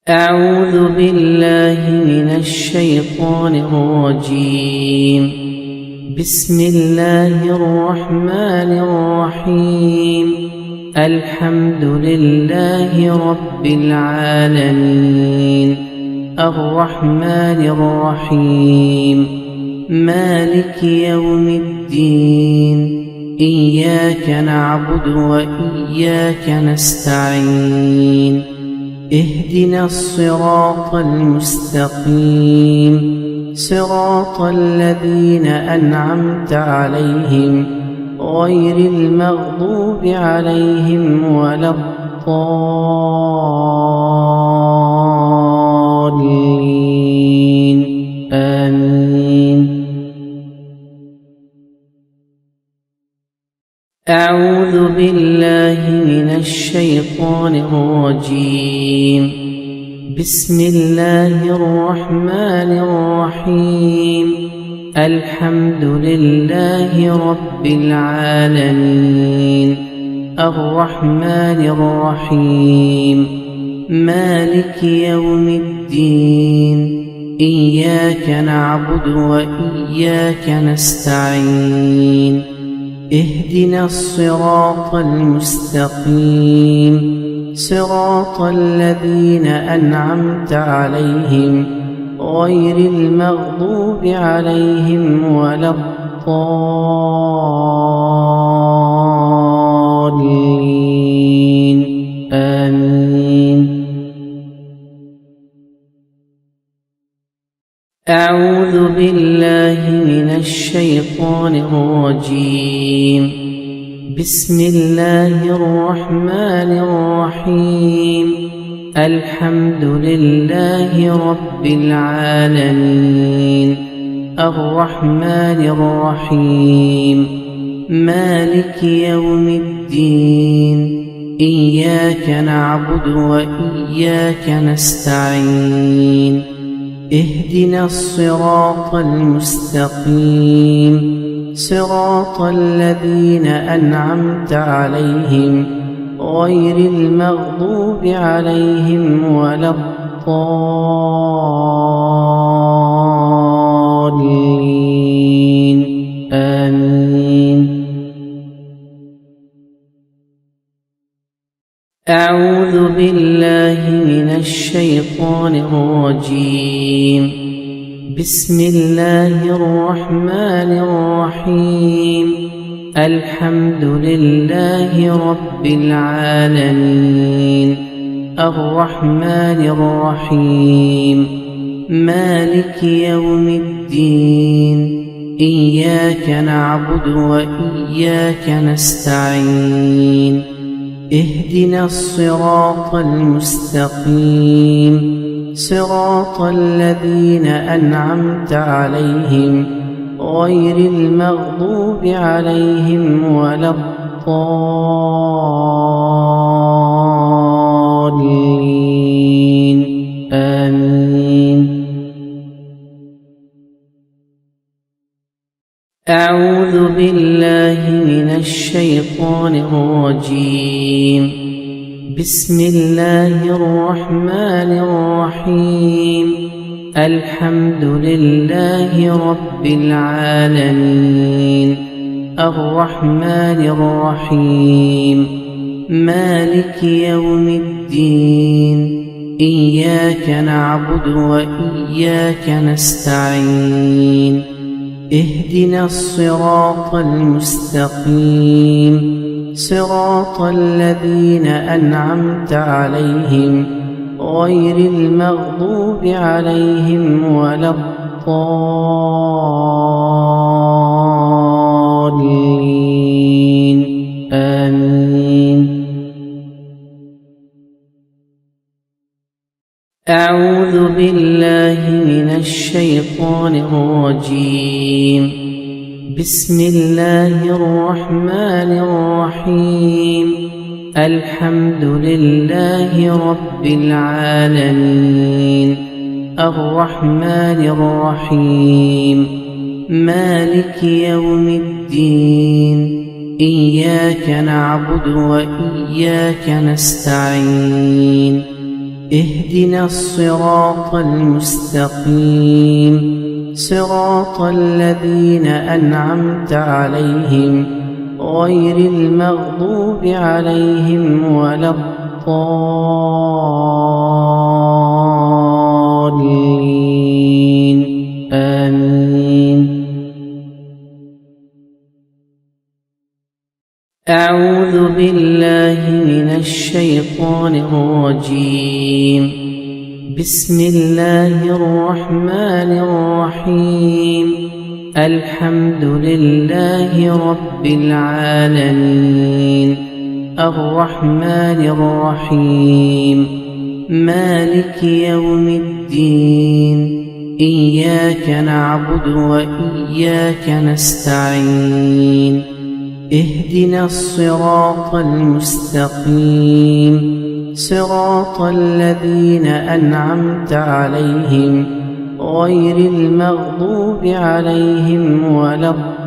أعوذ بالله من الشيطان الرجيم. بسم الله الرحمن الرحيم. الحمد لله رب العالمين، الرحمن الرحيم، مالك يوم الدين، إياك نعبد وإياك نستعين، اهدنا الصراط المستقيم، صراط الذين أنعمت عليهم غير المغضوب عليهم ولا الضالين، آمين. أعوذ بالله من الشيطان الرجيم. بسم الله الرحمن الرحيم. الحمد لله رب العالمين، الرحمن الرحيم، مالك يوم الدين، إياك نعبد وإياك نستعين، اهدنا الصراط المستقيم، صراط الذين أنعمت عليهم غير المغضوب عليهم ولا الضالين، آمين. أعوذ بالله من الشيطان الرجيم. بسم الله الرحمن الرحيم. الحمد لله رب العالمين، الرحمن الرحيم، مالك يوم الدين، إياك نعبد وإياك نستعين، اهدنا الصراط المستقيم، صراط الذين أنعمت عليهم غير المغضوب عليهم ولا الضالين، آمين. أعوذ بالله من الشيطان الرجيم. بسم الله الرحمن الرحيم. الحمد لله رب العالمين، الرحمن الرحيم، مالك يوم الدين، إياك نعبد وإياك نستعين، اهدنا الصراط المستقيم، صراط الذين أنعمت عليهم غير المغضوب عليهم ولا الضالين، آمين. أعوذ بالله من الشيطان الرجيم. بسم الله الرحمن الرحيم. الحمد لله رب العالمين، الرحمن الرحيم، مالك يوم الدين، إياك نعبد وإياك نستعين، اهدنا الصراط المستقيم، صراط الذين أنعمت عليهم غير المغضوب عليهم ولا الضالين، آمين. أعوذ بالله من الشيطان الرجيم. بسم الله الرحمن الرحيم. الحمد لله رب العالمين، الرحمن الرحيم، مالك يوم الدين، إياك نعبد وإياك نستعين، اهدنا الصراط المستقيم صراط الذين أنعمت عليهم غير المغضوب عليهم ولا الضالين آمين. أعوذ بالله من الشيطان الرجيم. بسم الله الرحمن الرحيم. الحمد لله رب العالمين الرحمن الرحيم مالك يوم الدين إياك نعبد وإياك نستعين اهدنا الصراط المستقيم صراط الذين أنعمت عليهم غير المغضوب عليهم ولا الضالين